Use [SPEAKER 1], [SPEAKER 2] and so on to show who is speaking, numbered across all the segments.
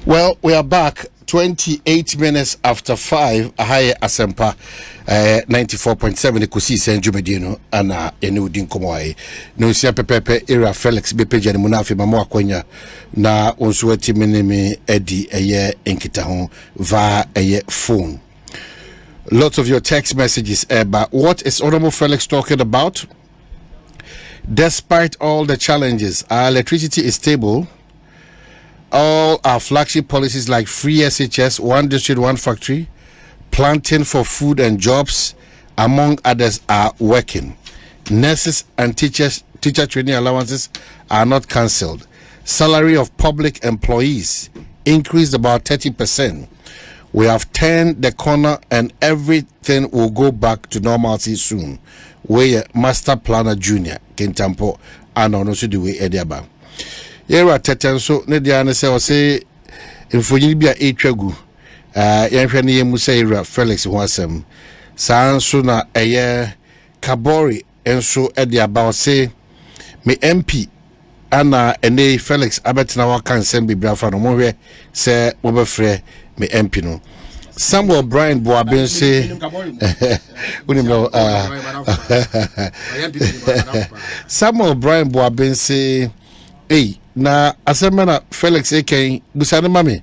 [SPEAKER 1] Well, we are back 28 minutes after 5. Ahaye Asempa 94.7 Ekosiisen Jumedino and Enudin Komoi. No sia pepepe era Felix Bepeja ni munafi mamo akonya na onsueti minimi edi eye enkita via eye phone. Lots of your text messages but what is Honorable Felix talking about? Despite all the challenges, our electricity is stable. All our flagship policies like free SHS, one district, one factory, planting for food and jobs, among others, are working. Nurses and teacher training allowances are not cancelled. Salary of public employees increased about 30%. We have turned the corner and everything will go back to normalcy soon. We Master Planner Junior, Kintampo, and also the way Ediaba. Yera tetenso ne dia ne se o se mfonyi bia etwagu yenhwe ne yemu se Yera Felix ho asem sanso na eye Kabori enso e dia ba o se me MP ana ene Felix abetina wa kan sem bibra fa no mo hwe se mo be frɛ me MP no Samuel Brian Boaben se unimno Samuel Brian Boaben se hey, na asemana Felix Eken busane mami.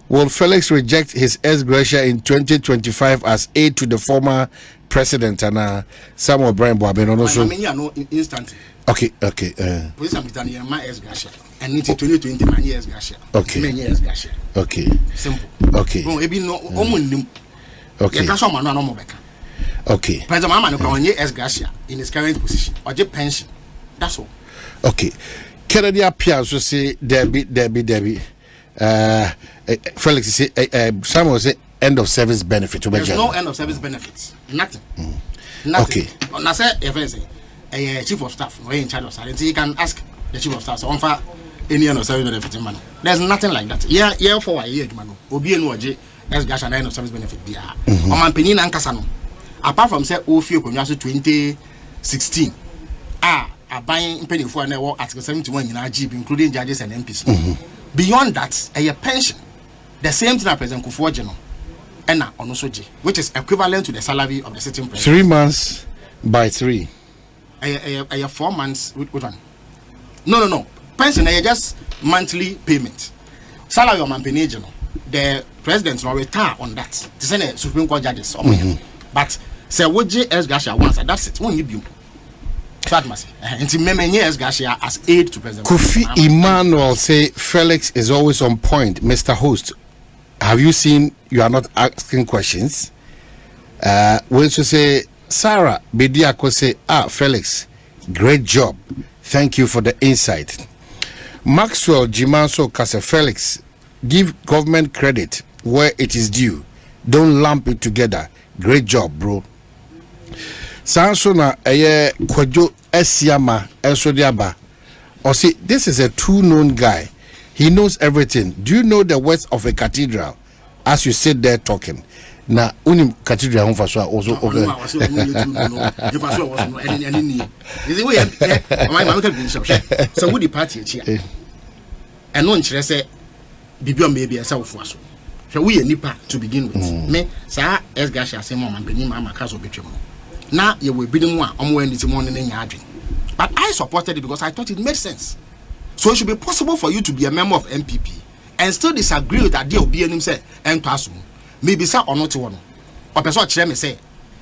[SPEAKER 1] Will Felix reject his ex-gratia in 2025 as aid to the former president and Samuel Brian Boaben also?
[SPEAKER 2] No instant.
[SPEAKER 1] Okay.
[SPEAKER 2] Police am tani my ex-gratia. And in 2020 my ex-gratia.
[SPEAKER 1] Okay.
[SPEAKER 2] My ex-gratia.
[SPEAKER 1] Okay.
[SPEAKER 2] Simple.
[SPEAKER 1] Okay.
[SPEAKER 2] Bon, ebi no omunnim.
[SPEAKER 1] Okay.
[SPEAKER 2] You can show man no mo beka.
[SPEAKER 1] Okay.
[SPEAKER 2] President Mama no kan ex-gratia in his current position. Or get pension. That's all.
[SPEAKER 1] Okay. Kennedy appears to say Debbie. Felix say Samuel say end of service benefit.
[SPEAKER 2] There's no end of service benefits. Nothing. Nothing.
[SPEAKER 1] Okay.
[SPEAKER 2] Now say if I say chief of staff or in charge of salary, you can ask the chief of staff. So on for any end of service benefit man. There's nothing like that. Yeah for a year man. Obi enu oje as gash and end of service benefit bia. Omanhene ankasa no. Apart from say ofie konwa so 2016. Buying penny for an hour Article 71 in RGB, including judges and MPs. Beyond that, a pension, the same thing as President Kufuor General, and Onosoji, which is equivalent to the salary of the sitting president.
[SPEAKER 1] 3 months by 3.
[SPEAKER 2] A 4 months. Which one? No. Pension, just monthly payment. Salary of Omanhene General, the president will retire on that. To send a Supreme Court judges. But say what JS Gasha wants, and that's it. Won't you? As aid to President
[SPEAKER 1] Kofi Emmanuel say Felix is always on point. Mr. Host, have you seen you are not asking questions? We should say Sarah Bediako say Felix, great job. Thank you for the insight. Maxwell Jimanso Kase Felix, give government credit where it is due. Don't lump it together. Great job, bro. Sansona Kwajo Esiama Ensodiaba. Or see, this is a true known guy. He knows everything. Do you know the worth of a cathedral? As you sit there talking. Na unim cathedral also okay.
[SPEAKER 2] So who the party here? And no interest say Bibion maybe a self was. So we nipa to begin with. Me sa Esgasha say mama Benin mama caso between. Now you will be the one when it's morning in your dream. But I supported it because I thought it made sense. So it should be possible for you to be a member of MPP and still disagree with that deal being himself and pass. Maybe sir or not one. Or person chairman say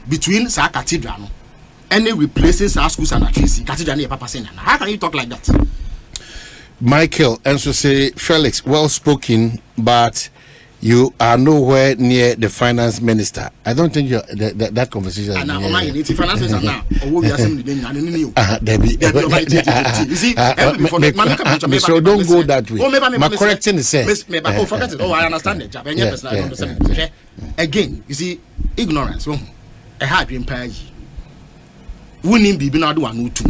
[SPEAKER 2] between Sa Cathedral and replaces our schools and at Cathedral near Papa Sena. How can you talk like that?
[SPEAKER 1] Michael also say Felix, well spoken, but you are nowhere near the finance minister. I don't think that conversation.
[SPEAKER 2] And now, finance minister now.
[SPEAKER 1] So don't go that way. My correcting is saying.
[SPEAKER 2] Forget it. Oh, I understand it. Again, you see, ignorance. A hard empire. Wouldn't be now do one too.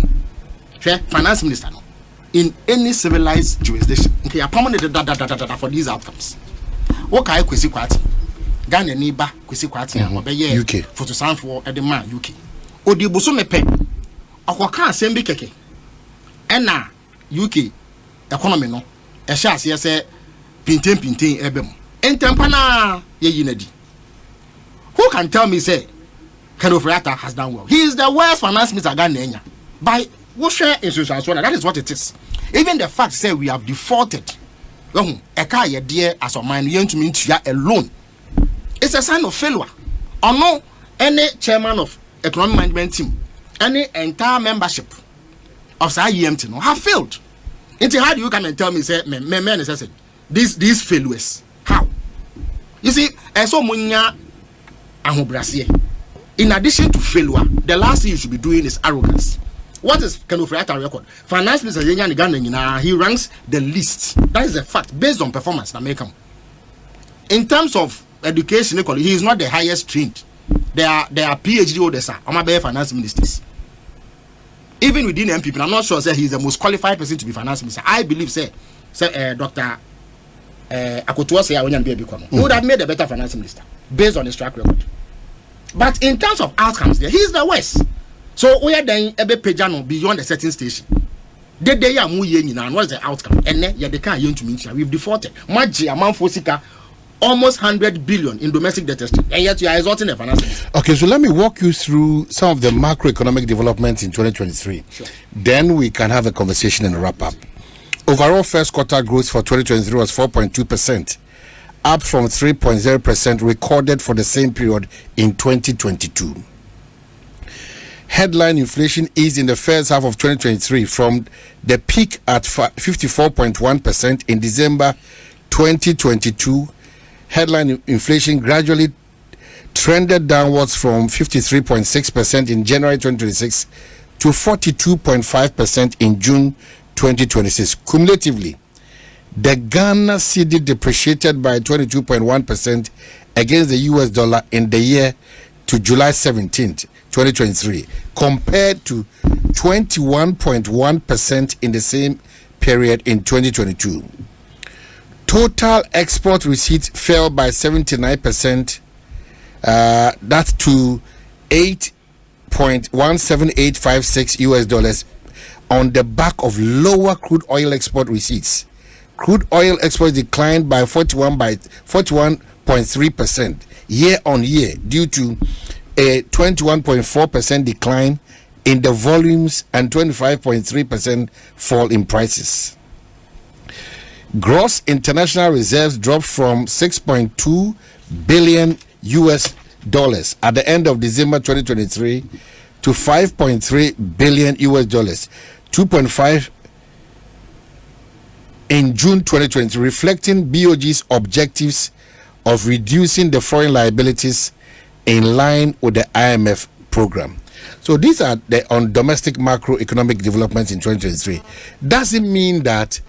[SPEAKER 2] Finance minister in any civilized jurisdiction. Okay, a permanent data for these outcomes. Okay, Kwesi Kwati. Ghana niba Kwesi Kwati obeye
[SPEAKER 1] UK
[SPEAKER 2] photo sound for edema UK. Odi boso mepe. Akwaka asem keke. Na UK economy no. E sha ase pinten ebem entempana ye yinadi. Who can tell me say Ofori-Atta has done well? He is the worst finance minister Ghana by what share institutions. That is what it is. Even the fact say we have defaulted. Eka ye dear as a man you to mean alone. It's a sign of failure. Or no, any chairman of economic management team, any entire membership of IEMT no have failed. Into how do you come and tell me say men is these failures? How? You see, so munya in addition to failure, the last thing you should be doing is arrogance. What is Ofori-Atta record? Finance Minister Ghana, he ranks the least. That is a fact based on performance that may come. In terms of education, he is not the highest trained. There are PhD holders, finance ministers. Even within MPP, I'm not sure he is the most qualified person to be finance minister. I believe Dr. Akotuwa would have made a better finance minister based on his track record. But in terms of outcomes, he is the worst. So we are then beyond a certain station. What is the outcome? And then we've defaulted. Almost 100 billion in domestic debt, and yet you are exalting the finance minister.
[SPEAKER 1] Okay, so let me walk you through some of the macroeconomic developments in 2023.
[SPEAKER 2] Sure.
[SPEAKER 1] Then we can have a conversation and wrap up. Overall first quarter growth for 2023 was 4.2%, up from 3.0% recorded for the same period in 2022. Headline inflation eased in the first half of 2023 from the peak at 54.1% in December 2022. Headline inflation gradually trended downwards from 53.6% in January 2026 to 42.5% in June 2026. Cumulatively, the Ghana cedi depreciated by 22.1% against the US dollar in the year to July 17th, 2023, compared to 21.1% in the same period in 2022. Total export receipts fell by 79%, that's to $8.17856 on the back of lower crude oil export receipts. Crude oil exports declined by 41.3% year on year due to a 21.4% decline in the volumes and 25.3% fall in prices. Gross international reserves dropped from $6.2 billion at the end of December 2023 to $5.3 billion, 2.5 in June 2020, reflecting BOG's objectives of reducing the foreign liabilities in line with the IMF program. So these are on domestic macroeconomic developments in 2023. Doesn't mean that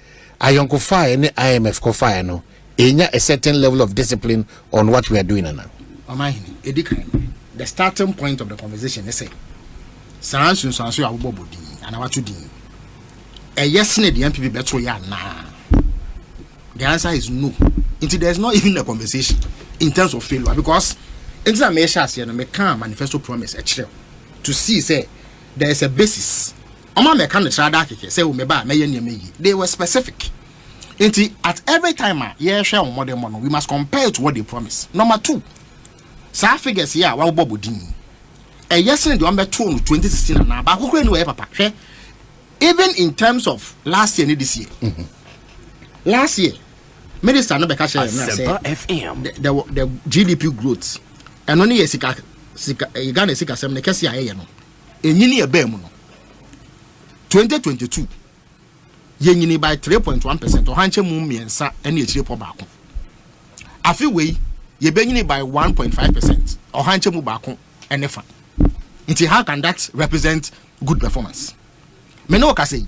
[SPEAKER 1] Ayonkofa and IMF Kofa no a certain level of discipline on what we are doing now.
[SPEAKER 2] The starting point of the conversation is say Sansu Abobodi and our two din. A yes, the MPP better ya nah. The answer is no. There's not even a conversation in terms of failure because it's a measure manifesto promise to see say there is a basis. They were specific. At every time we must compare to what they promise. Number two, sa figures here wa bobodin. Yes in the 2016 na ba kokore ni we papa. Even in terms of last year and this year. Last year, Minister no be catch say the GDP growth and only sika Ghana sika sem ne kese aye no. Enyini e ba mu no. 2022 yenyini by 3.1% or hanche mu miensa ene echire po baako. Afi wei ye benyini by 1.5% or hanche mu baako ene fa. Nti how can that represent good performance? Me no ka say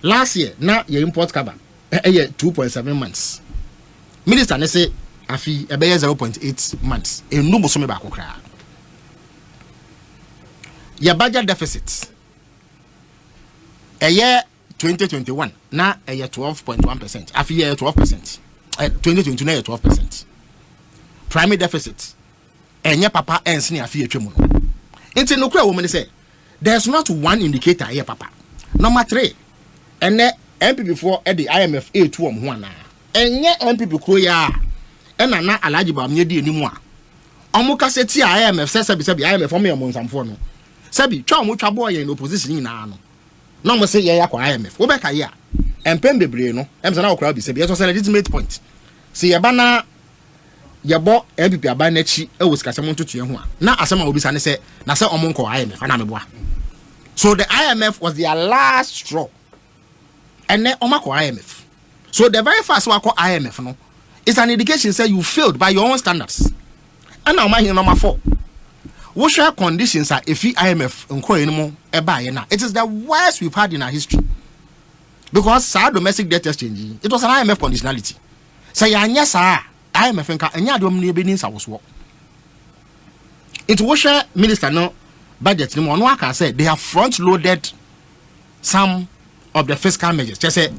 [SPEAKER 2] last year na ye import cover 2.7 months. Minister ne say afi e be 0.8 months. Enu muso me baako kra. Your budget deficit a year 2021 na a year 12.1%. After year 12%. 2022 na 12%. Primary deficit enya papa ends ni afi etwemu no. Enti no kura woman say there's not one indicator here papa. Number 3 and MPP4 at the IMF A2 ho ana. enye MPP kro ya ena na Alhaji Bamye di enimu a omo kaseti IMF sebi IMF omo yemo nsamfo no sebi twa omo twa boy in opposition nyina no na omo se ye yakwa IMF wo be ka ye a empem bebre no em se na okra bi sebi so legitimate point se ye ba na ye bo MPP aba na chi e wo sikasem ntoto ye ho a na asema obi sa ne se na se omo nko IMF na meboa. So the IMF was their last straw and then omo ko IMF. So the very first one called IMF no is an indication say you failed by your own standards. And now my number 4. What share conditions are if IMF nko enimo e ba ye na. It is the worst we've had in our history. Because our domestic debt exchange, it was an IMF conditionality. Say anya sa IMF nka anya adom ne be ni sawoso. It was share minister no budget no one can say they have front loaded some of the fiscal measures. Just say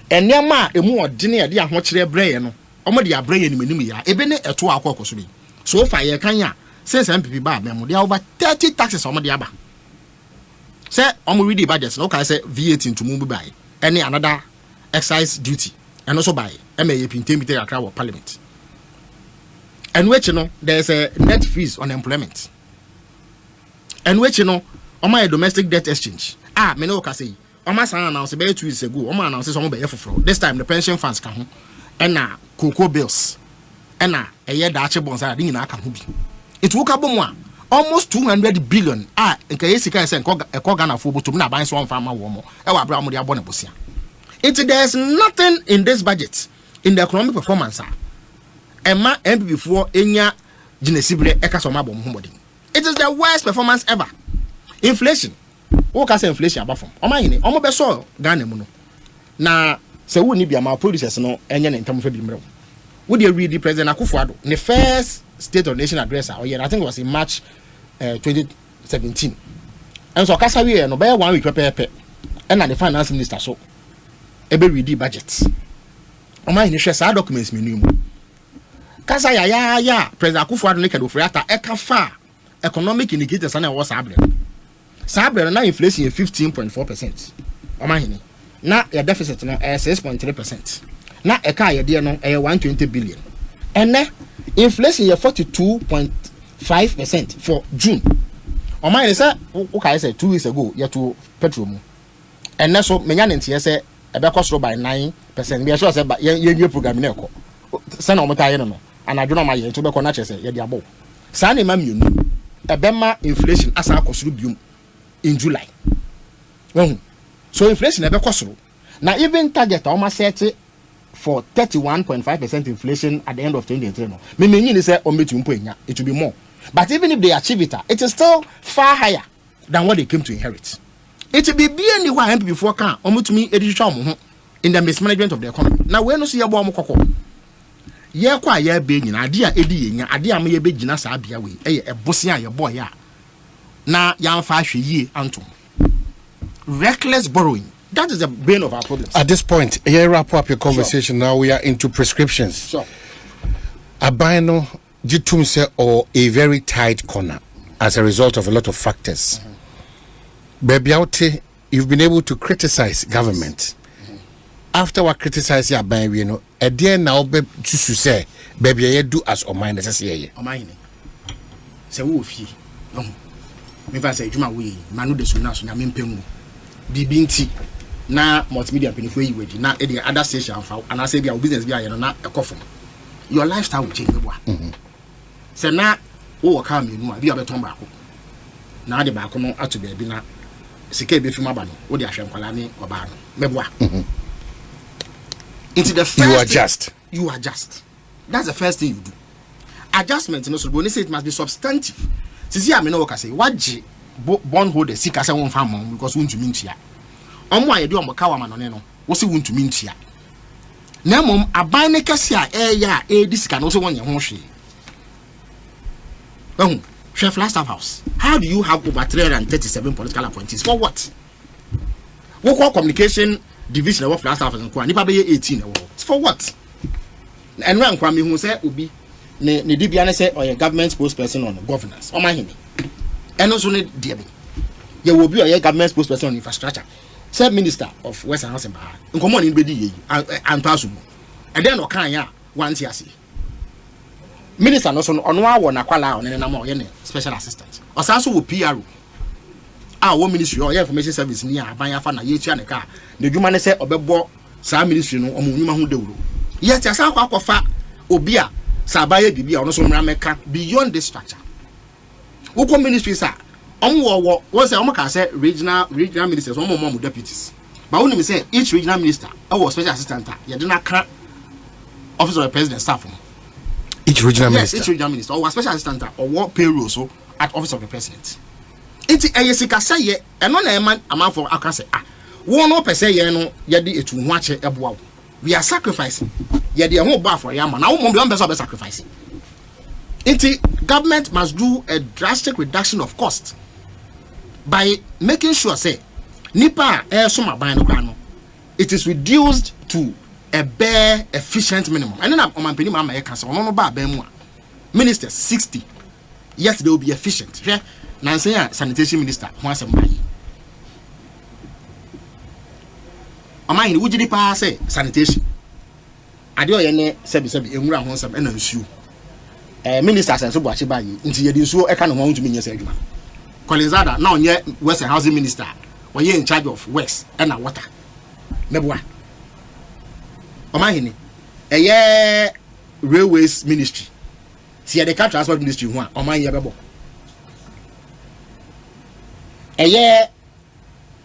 [SPEAKER 2] enema emu odine ya de ahokire breye no omo de abreye ni manim ya ebe ne eto akọ so bi so far ye kan ya since MPP ba memo they over 30 taxes omo de aba say omo read the budget no can say VAT into mu buy any another excise duty and also buy MA pintem bi akra wo parliament and which you know there is a net fees on employment and which you know omo domestic debt exchange me no ka say Oma san announced about 2 weeks ago. Oma announced some be for this time the pension funds ka ho na cocoa bills na eye dache bonds are na aka ho bi. It woka bom a almost 200 billion nka yesika say nko Ghana fo botom na ban so on farmer wo mo e wa bra mo de abo na bosia. There's nothing in this budget in the economic performance Emma MPP for enya ginesibre eka so ma bom ho modin. It is the worst performance ever. Inflation wo ka say inflation abafom Omanhene omo be so Ghana mu no na se wo ni bia ma producers no enye ne ntam fa bi mrew wo dey read the President Akufo-Addo the first State of the Nation address I think it was in March 2017 and so kasa we no be 1 week pepe and na the finance minister so e be read the budget Omanhene hwe sa documents menu mu kasa ya President Akufo-Addo ne kedo Ofori-Atta e ka fa economic indicators na wo sa abre Sabre na inflation is 15.4%. Omanhene. Na your deficit no 6.3%. Na eka ye de no 120 billion. Ene inflation is 42.5% for June. Omanhene say o ka say 2 weeks ago ye to petrol mu. Ene so menya ntie say e be cost by 9%. Be sure say ye program na ekọ. Say na omota no. Anadwo na ma ye to be ko na che say ye de abo. Sa na ma mienu. E be ma inflation asa akosuru biom in July. So inflation never cost. Now even target almost set for 31.5% inflation at the end of 2023. No, me say it will be more. But even if they achieve it, it is still far higher than what they came to inherit. It will be anywhere MP before can almost me education in the mismanagement of the economy. Now we no see your bomb koko. Ye kwa ye be nyina ade a edi yenya ade a me be gina sa bia we e bosia ye boy ya. Na yamfa hwe yie antom. Reckless borrowing. That is the bane of our problems.
[SPEAKER 1] At this point, here wrap up your conversation. Sure. Now we are into prescriptions.
[SPEAKER 2] Sure.
[SPEAKER 1] Abino jitumse or a very tight corner as a result of a lot of factors. Bebiaute, you've been able to criticize government. After what criticize ya ban you know, a dear now be to say, baby, you do as Omanhene say.
[SPEAKER 2] Omanhene. Se wo fi. Me fa say juma we manu de so na so na mempemu. Bibinti na multimedia penifo yi wedi na e dey other station fa and say bia business bia ye no na ekofo. Your lifestyle will change boa. Se na wo waka me nu a bia beton ba ko. Na de ba ko no ato ba bi na sika be fima ba no wo de ahwe nkwala ne oba no meboa. Into the first you adjust. That's the first thing you do. Adjustment no so bo say it must be substantive. Sisi a me no work say waji bond holder sika say won fa mom because won tumi ntia. Omo aye de omo ka wa ma no ne no wo se won tumi ntia. Na mom aban ne kase a ya di sika no so won ye ho hwe. Chef Flagstaff House. How do you have over 337 political appointees? For what? What call communication division of Flagstaff House and nipa be 18 for what? And when Kwame who say obi ne dibia ne say or government spokesperson on governance. Omanhene. And also ne dia be. Ye will be a government spokesperson on infrastructure. Say minister of Western House and Bar. Nkomo ni be di ye. Antasu. and then okanya once yasi minister no so ono awo na kwala on na ma ye special assistant osanso wo PRO wo ministry or information service ni aban afa na ye tia ne ka na dwuma ne se obebo sa ministry no omo nyuma ho dewuro yet asa akwafa obi a sa abaye bibia ono so mra meka beyond this structure wo ministry sa wo say omo ka say regional ministers omo deputies but when we say each regional minister or special assistant ye dey na ka office of the president staff
[SPEAKER 1] each regional minister
[SPEAKER 2] or special assistant or what payroll so at office of the president enti eyesika say ye eno na eman amanfo akase wo no pese ye no ye de etu ho ache eboa we are sacrificing ye de ho ba for yama na wo mo be sacrificing enti government must do a drastic reduction of cost by making sure say nipa so maban no kwa no it is reduced to a bare efficient minimum and then omanpeni ma ma yeka say ono no ba ban mu ministers 60 yet they will be efficient na say sanitation minister ho asem bayi Omanhene wujidi pa say sanitation ade oye ne sebi enwura ho nsem na nsuo ministers and so boachi bayi nti ye di nsuo e ka no ho ntumi nyesa adwuma Kolizada na onye Western housing minister we in charge of works and water mebwa Omanhene railways ministry see the car transport ministry ho Omanhene bebo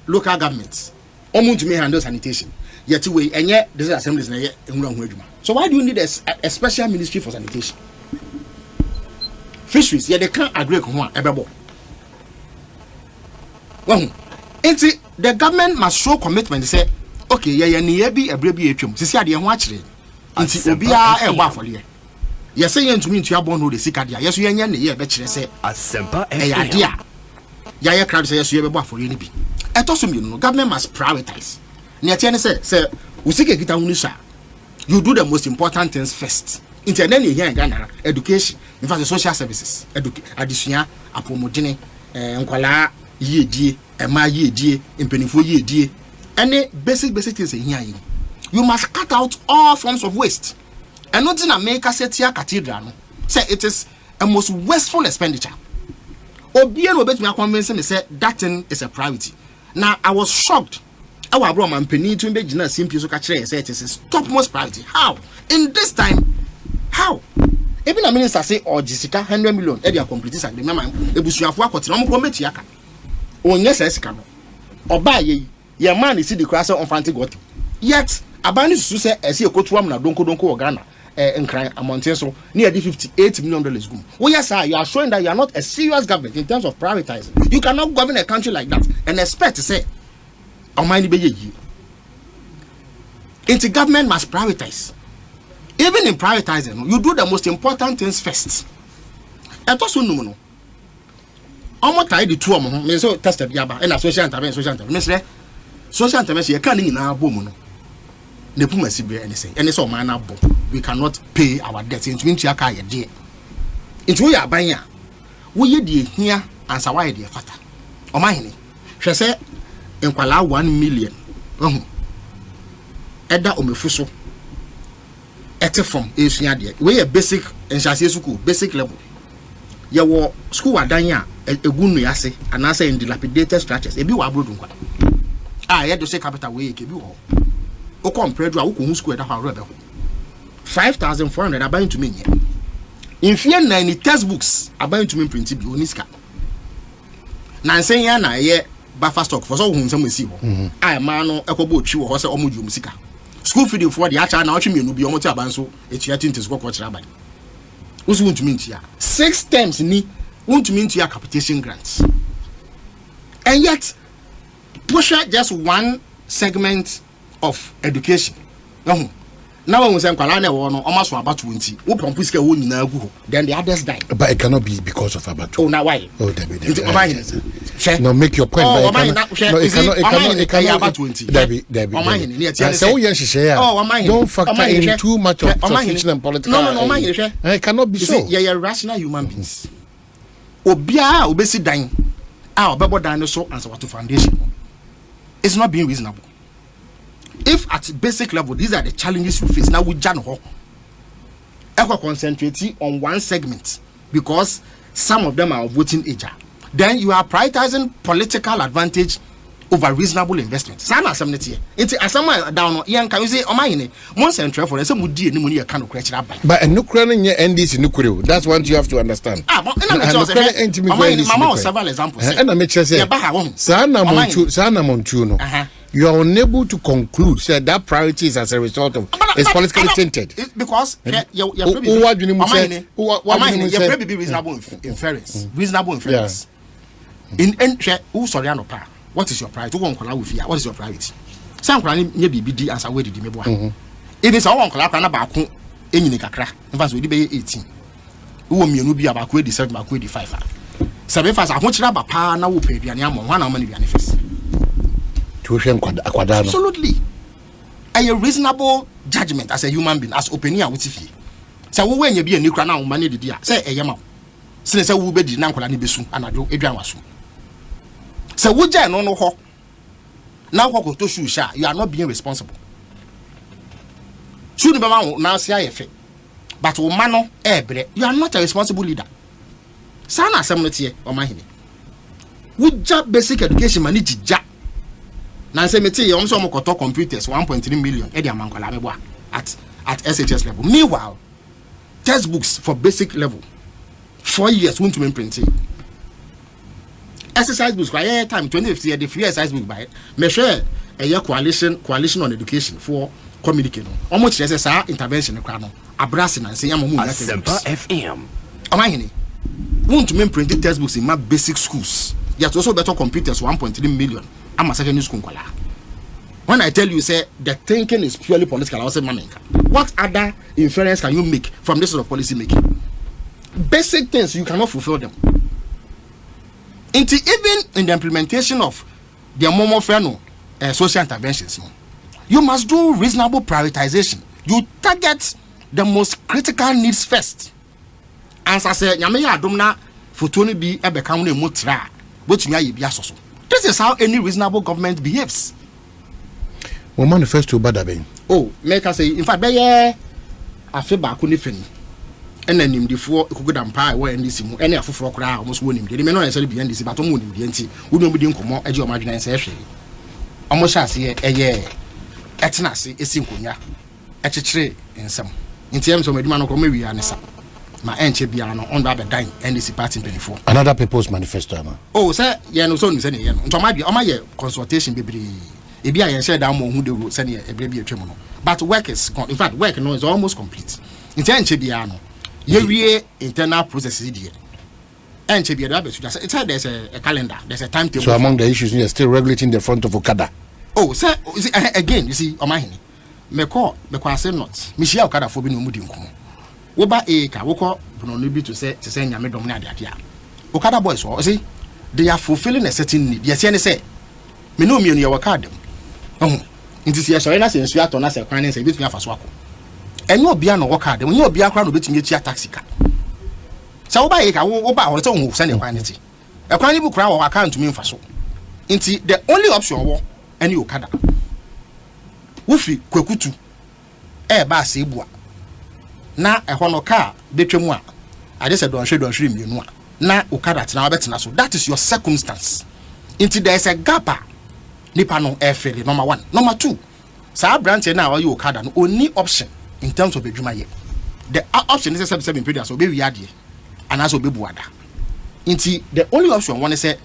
[SPEAKER 2] local governments omuntu me handle sanitation yet we this assemblies na enwura ho adwuma so why do you need a special ministry for sanitation fisheries they can't agree ho ebebo well the government must show commitment say okay ye bi ebre bi etwam sisi ade ho akire nti obi a e gba afole ye say ye ntumi ntua bon no de sika dia ye so ye ne ye be kire say asempa e ya dia ye crowd say ye so ye be gba afole ni bi etosum you no government must prioritize ne tie ne say usika kita hu ni sha you do the most important things first internet ne here in Ghana education in fact social services adisua apomodene nkwala yedie ema yedie impenifo yedie any basic things here you must cut out all forms of waste and not in America setia cathedral no say it is a most wasteful expenditure obi no bet me convince me say that thing is a priority. Now I was shocked our bro man penny to be gina simply so catch say it is a topmost priority. How in this time how even a minister say or jisika 100 million e dey complete this agreement man ebusuafo akote no mo metia ka onye sesika no oba ye man is the class on fanti got yet abani susu say ese ekotu am na donko Ghana nkran amonten so near $58 million gum. Oh yes sir, you are showing that you are not a serious government in terms of prioritizing. You cannot govern a country like that and expect to say Omanhene be ye. Inter government must prioritize. Even in prioritizing, you do the most important things first. Etoso no no. Omo tie the two omo me so tested yaba and social intervention. Me say social intervention you can na bom no. Ne puma sibre anything. Any so man na bom. We cannot pay our debts. Into mean aka ye de. Into we aban ya. We ye de hia ansa why de fata. Omanhene. Hwe say enkwala 1 million. Eda omefuso. Ete from esua de. We a basic enhyase school, basic level. Ye wo school adan ya egunu yase anasa in dilapidated structures. Ebi wa abroad nkwa. Ye do say capital we ke bi wo. O compare do a wo ko school da ha rebel. 5,400 about to me. In fear 90 textbooks about to me printed Bioniska. Nansen na ye buffer stock for so whom some will see. I man equable chew or so musica. School feeding for the actual now me no be almost abanso, it's yet into squawk watch rabbi. Who's want to mean here? 6 times ni want to mean to your capitation grants. And yet, push just one segment of education. Now when we say kwala na wo no almost about 20 wo pompu sika wo nyina agu then the others die,
[SPEAKER 1] but it cannot be because of about.
[SPEAKER 2] Oh now why?
[SPEAKER 1] Oh no, make your point. It cannot about 20 don't factor in too much of fiction and political. No it cannot be so.
[SPEAKER 2] Yeah, rational human beings obia obesi dan obebo dan so answer to foundation. It's not being reasonable. If at basic level, these are the challenges we face now with Janho. Ever concentrate on one segment because some of them are of voting age. Then you are prioritizing political advantage over reasonable investment. Sana assemblity. It's asama down. Yan can you say Omanhene? One central for some would deal money kind of question.
[SPEAKER 1] But no craning NDC nuclear. That's what you have to understand.
[SPEAKER 2] Mama was several examples.
[SPEAKER 1] And I make sure say Sana Montuno. You are unable to conclude that priority is as a result of it's politically tainted.
[SPEAKER 2] Because you're reasonable inference. Reasonable inference. In who sorry pa. What is your priority? What is your priority? Some crying near BBD as I waited in me. It is our uncle about any kakra. In fact, we be 18. Who will be about 27 about 25. 7 fast. I want you about power now. Will pay the animal 1 hour money benefits. Absolutely. A reasonable judgment as a human being, as opinion with you. So when you be a new crown now, money the dear, say a yama. Since I will be the Nankola Nibisu and I do Adrian Wasu. So would you know ho? Now what to shoot, you are not being responsible. Shouldn't be now say effect. But Omano, you are not a responsible leader. Sana Samnity or Omanhene. Would you basic education manage ja? Now say me you also mokoto computers 1.3 million at SHS level. Meanwhile, textbooks for basic level 4 years won't be printed. Exercise books by time 2050 the free exercise book by measure a year coalition on education for communicating. Almost SSR intervention in Krano. Abrasin and say
[SPEAKER 3] Asempa FM.
[SPEAKER 2] Omanhene won't mean printed textbooks in my basic schools. Yet also better computers 1.3 million. I'm a secondary school. When I tell you, say the thinking is purely political, I'll say, what other inference can you make from this sort of policy making? Basic things you cannot fulfill them. Even in the implementation of the Momo social interventions, you must do reasonable prioritization. You target the most critical needs first. As I said, Yamaya Adumna for 20 be a become a mutra, which you be asoso. This is how any reasonable government behaves.
[SPEAKER 1] We manifesto badabe.
[SPEAKER 2] Oh, make us say, in fact, I feel back on the fin. And then him before could empire where in this any of for crowd almost won him. They may not necessarily be in this, but on the NT, who don't be doing more as your margin session. Almost as a year. Etnasi is singular. At a tree in some. In terms of Medimano, maybe Anessa. My auntie Biano on the dime NDC party 24.
[SPEAKER 1] Another people's manifesto.
[SPEAKER 2] Oh, sir, no son is any. To my consultation, baby. If I said down who they will send a baby a tremolo. But work is, in fact, work no is almost complete. In Biano, you internal processes here. And there's a calendar, there's a timetable.
[SPEAKER 1] So among the issues, you're still regulating the front of Okada.
[SPEAKER 2] Oh, sir, again, you see, Omanhene. Me call, because I say not. Michelle Okada for being moving. Woba eka woko pronobi to say nyame dom na ade Okada boys wo say they are fulfilling a certain need. Yes, any say me no mienu ye waka dem. Nti se so na se nsu ato na se kwan ne se betumi afaso akọ. Enyo obia no waka dem, enyo obia kra no betumi etua taxi ka. Sa woba eka woba ho se wo se ne kwan ne ti. E kwan ni bu kra wo account mi mfaso. Nti the only option wo any Okada. Wofi kwakutu ba se bua. Na ehono car betwemu a ade se don hwe mienu a na Okada tena betina so. That is your circumstance. Until there is a gap nipa no efele number 1. Number 2, sa branch na wa Okada no only option in terms of adwuma ye. The option is 7 period so be wi ade and also be buada. Until the only option one is say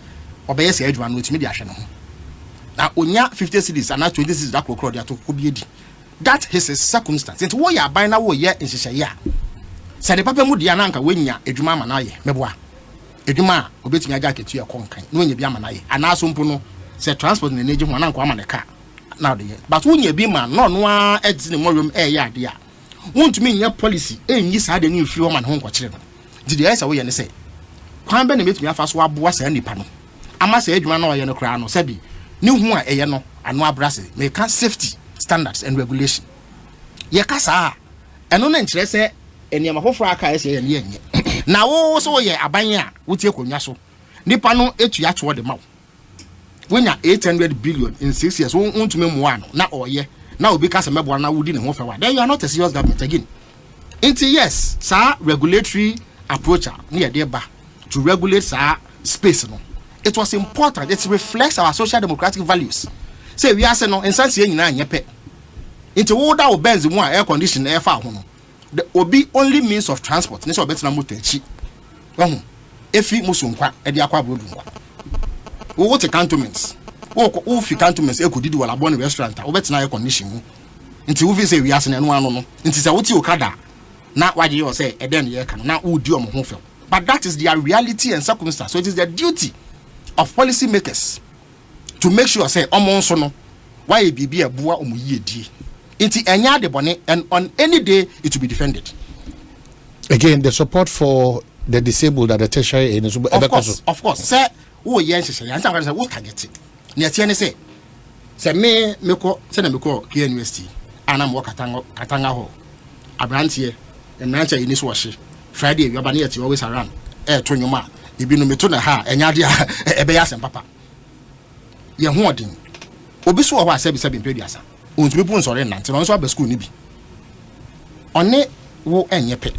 [SPEAKER 2] obeye se adwuma no otimi de ahwe no. Na onya 50 cedis and 20 cedis that crowd ya to ko bi edi. That is his circumstance. Into what you are buying now, ye in Shishaya. Said the papa Mudia Nanka when ya, a Juma Manaye, Meboa. A Juma, obeting a jacket to your conquering, when you be a Manaye, and now some puno, said transport in the nation one uncle on a car. Now the year. But when you be man, no one adds in the more room, dear. Won't mean your policy, and you had a new few man home children. Did the answer away and say, Quan Benefit me a fast swab was any panel. I must say, Juma no yano crown or sabi. New one a yano, and no brassy, make safety. Standards and regulation. Yakasa, and no interest say any of my aka say and now also ye abanya would take on yaso. Nipano 8 yard toward the mouth. When you're 800 billion in 6 years, won't mean one, not all ye, now be cast a member now within a home. Then you are not a serious government again. Into yes, sir, regulatory approach near thereby to regulate sir space. No, it was important. It reflects our social democratic values. Say we are saying no, in sense you na nyepe. Into all that bends more air conditioned air far home. The obi only means of transport. This will better not much. If you musunkwa, edi akwa brodu. We want cantonments. We fi cantonments. E could do a labon restaurant. We better na air conditioning. Into we say we are saying no no. Into say what you okada. Na why you say e den ye can. Na who do am home. But that is their reality and circumstance. So it is their duty of policy makers to make sure say omonso no why bibi abua omuye die. Into enya de bone, and on any day it will be defended.
[SPEAKER 1] Again, the support for the disabled at the tertiary in
[SPEAKER 2] of course. Say, oh yes, say, what can get it? Near Tiana say me ko send me ko here university. And I'm work Katanga ho. A branch here, and rancher in this wash. Friday, you are near always around. To your ma. You be no me to na ha, and yadia ebeas and papa. You're hoarding. Obisu of us said in Pediasa. Until sorry, Nancy, also have a school nibi. On it, wo and ye pay.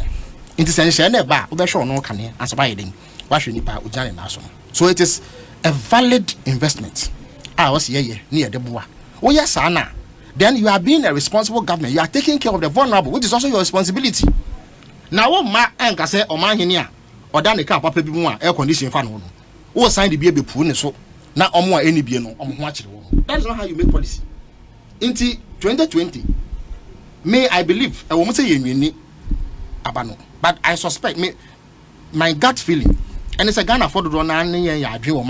[SPEAKER 2] It is essential bar, over sure no can answer by eating. Why should you buy Ujani National? So it is a valid investment. I was here near the bois. Oh, yes, Anna. Then you are being a responsible government. You are taking care of the vulnerable, which is also your responsibility. Now, what my anchor say, Omanhene or Dan the car, papa, be more air conditioning fan. Oh, sign the baby poon so. Now, more any beer no, watch that is not how you make policy. Into 2020, may I believe I won't say you abano, but I suspect my gut feeling, and it's a Ghana for the run or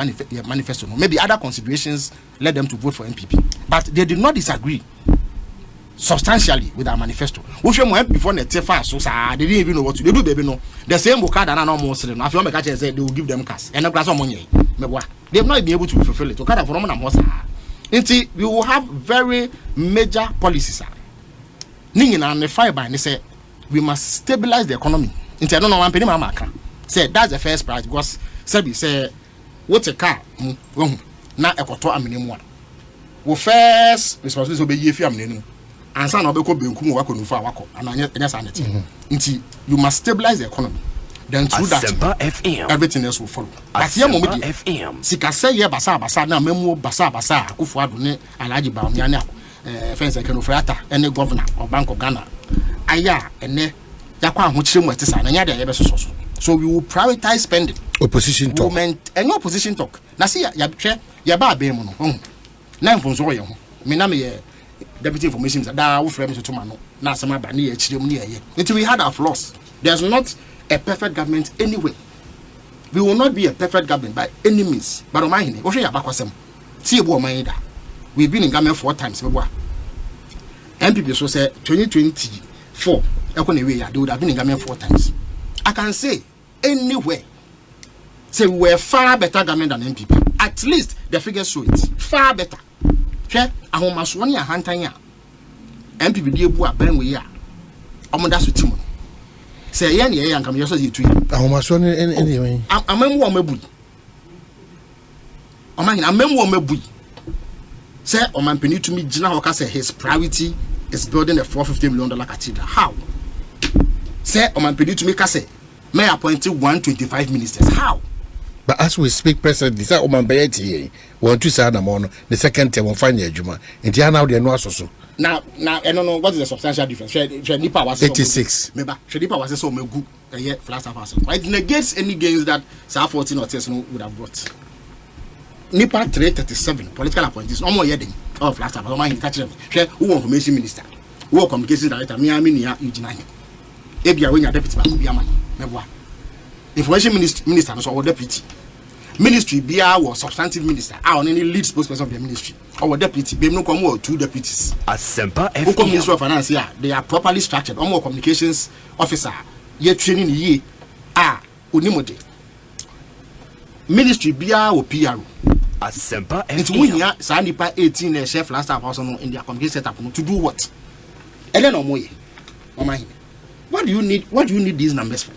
[SPEAKER 2] manifesto. Maybe other considerations led them to vote for MPP, but they did not disagree substantially with our manifesto. Which went before the TFA, so they didn't even know what to do. Baby, no, the same Bukada and no more. After my catcher said they will give them cash and a glass of money. They have not been able to fulfill it. Okada for Inti, we will have very major policies. Ningina and the fiber and they say we must stabilize the economy. Inti, I don't know one penny mama can say that's the first price because Sebi say what's a car? Na ekoto amini one. We first responsibility will be ye fi amini. And son of Beko Benkum wako nufa wako and anya sanity. Inti, you must stabilize the economy. Then through that, everything else will follow. But here, FM. Sika say ye basa na memo basa kufu adune alaji ba omiane fence like Ofori-Atta any governor or Bank of Ghana. Aya ene yakwa ahochire mu etisa na nya de ye besoso. So we will prioritize spending. Opposition talk. Any opposition talk. Na see ya hwe ya ba be mu no. Na mfonso ye ho. Me na me ye deputy information da wo frame to ma no. Na asema ba na ye chire mu ne ye. Until we had our flaws. There's not a perfect government anyway. We will not be a perfect government by any means. But Omanhene, what you bakwasem? See ebo Omanhene. We've been in government 4 times. MPP so say 2024. They would have been in government 4 times. I can say anywhere. Say we were far better government than MPP. At least the figures show it. Far better. Okay? Ahomaswani a hantanya. MPP di ebu aben we ya. Omoda so timo. Say yen ye yan kam yoso yitu.
[SPEAKER 1] Ahomaswani anyway.
[SPEAKER 2] Amemu o mabu. Omanhene amemu o mabu. Say Omanpeni to me Gina Hoka say his priority is building a $450 million cathedral. How? Say Omanpeni to me say may appoint 125 ministers. How?
[SPEAKER 1] But as we speak presently, say Omanbayeti want to say the second term on final juma. And now they know so.
[SPEAKER 2] Now I don't know what is the substantial difference. Nipa was
[SPEAKER 1] 86.
[SPEAKER 2] Maybe Nipa was so good a year flat half. It negates any gains that South 14 or 10 would have brought. Nipa 337 political appointees. No more yedding of last time. I catch them. Who information minister? Who communication director? Miami near Eugene. Ebia when your deputy Biaman. Information minister was our deputy. Ministry BR was substantive minister. I on any lead spokesperson of the ministry. Our deputy. They no come more 2 deputies. Asempa FM. Who come Ministry of Finance here? They are properly structured. More communications officer. Ye training ye. Unimode. Ministry BR or PR.
[SPEAKER 3] Asempa FM.
[SPEAKER 2] It's when ya Sanipa 18 chef last time also in their communication setup to do what? Ellen Omoye. What do you need? What do you need these numbers for?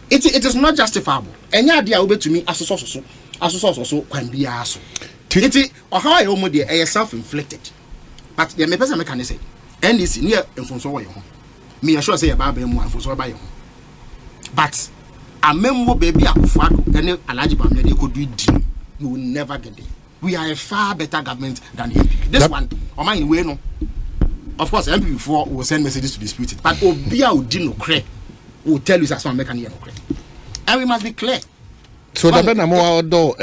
[SPEAKER 2] It is not justifiable. Any idea will be to me as so can be aso. It or how I almost self-inflicted. but the me person can say NDC near enfonso wo ye ho me sure say e ba ba mu enfonso ba ye ho but a member baby Akufo-Addo any Alhaji Bamia they could do it, you will never get there. We are a far better government than the MPP. This one, Omanhene way no. Of course, MPP before will send messages to dispute it, but Obia will do no credit. Will tell you as one make no credit. And we must be clear.
[SPEAKER 1] So the Benamo outdoor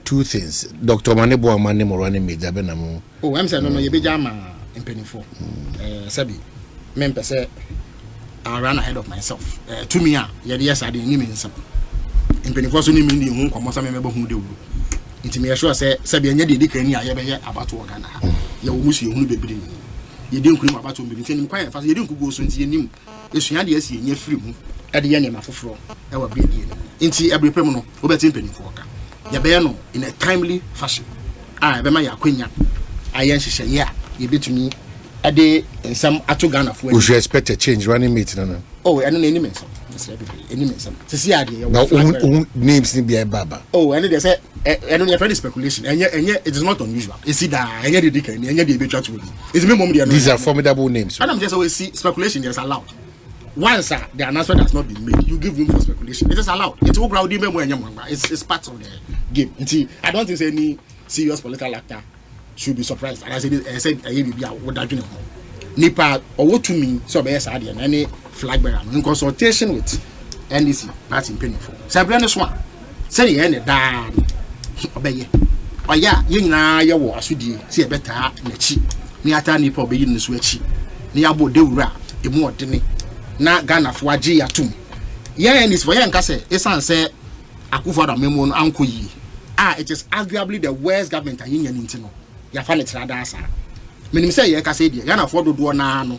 [SPEAKER 1] two things. Dr. Manebo and Manemo running me, the Benamo.
[SPEAKER 2] Oh, I'm saying no, you be jama in penny for. Sabi, member say I ran ahead of myself. To me, yes, I didn't mean some. In penny for so ni me who come some member who do. Inti me sure say Sabi anya dey kan ni aye be about Ghana. Ye wo musu ehunu bebre. Ye dey nkuru about bebre. Nti nim kwan fa ye dey nkugo so nti ye nim. Esua de asi ye free mu. E de ye ne mafoforo e wa be die. Inti ebrepem no wo betim penny for ka. Ye be no in a timely fashion. Ah, be ma ya kwanya. Aye nhihye ye a ye betumi ade nsam ato Ghana for.
[SPEAKER 1] We should expect a change running mate no.
[SPEAKER 2] Oh, and any mention. Any mention. To see idea.
[SPEAKER 1] Now names ni be baba.
[SPEAKER 2] Oh, and they say and only a friend speculation. And yet it is not unusual. You see that and yet the dick and yet the better to it's me mom.
[SPEAKER 1] These are formidable names.
[SPEAKER 2] And I'm just always see speculation is allowed. Once the announcement has not been made, you give room for speculation. It is allowed. It's all crowded. It's part of the game. I don't think any serious political actor should be surprised. And I said, what that you know. Nipa or what to me, so be sad and any flag bearer in consultation with NDC, that's in painful. Sabrina Swan, say the end down. Obey. Oh, yeah, you know, you was with you, see a better nechi. Niata nipa obey in the switchy. Niabo de ra, a more dinny. Na Ghana for G atum. Yeah, and it's for young Casse, it's answer Akufo-Addo Memon Uncle Ye. Ah, it is arguably the worst government and union in Tino. Ya fan it radasa. Meaning say you can say the Ghana for do na no.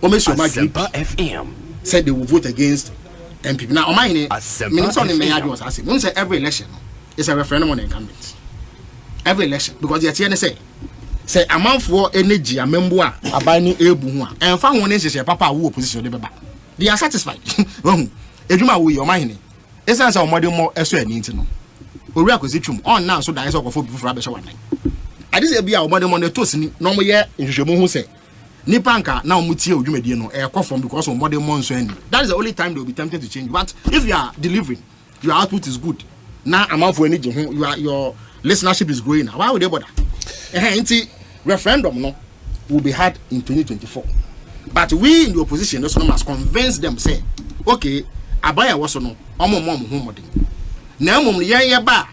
[SPEAKER 3] Asempa FM
[SPEAKER 2] said they will vote against MPP. Now Omanhene, meaning something may was asking. When say every election is a referendum on incumbents. Every election because the TNS say a man for energy a member abani ebu ho and fa won say papa wo opposition de beba. They are satisfied. Edwuma wo Omanhene. Esan say omode mo eso ani nti no. Ori akosi twum on now so that is okofo people for abesha wan. Ade say bia omode mo ne tosini no mo ye nhwehwemu ho say Nipanka now mutie odwumedie no from because of modern months and that is the only time they will be tempted to change. But if you are delivering, your output is good. Now amount for energy, your listenership is growing. Why would they bother? Referendum no will be had in 2024. But we in the opposition also must convince them say, okay, abaya was no omo modern. Now mum ye ba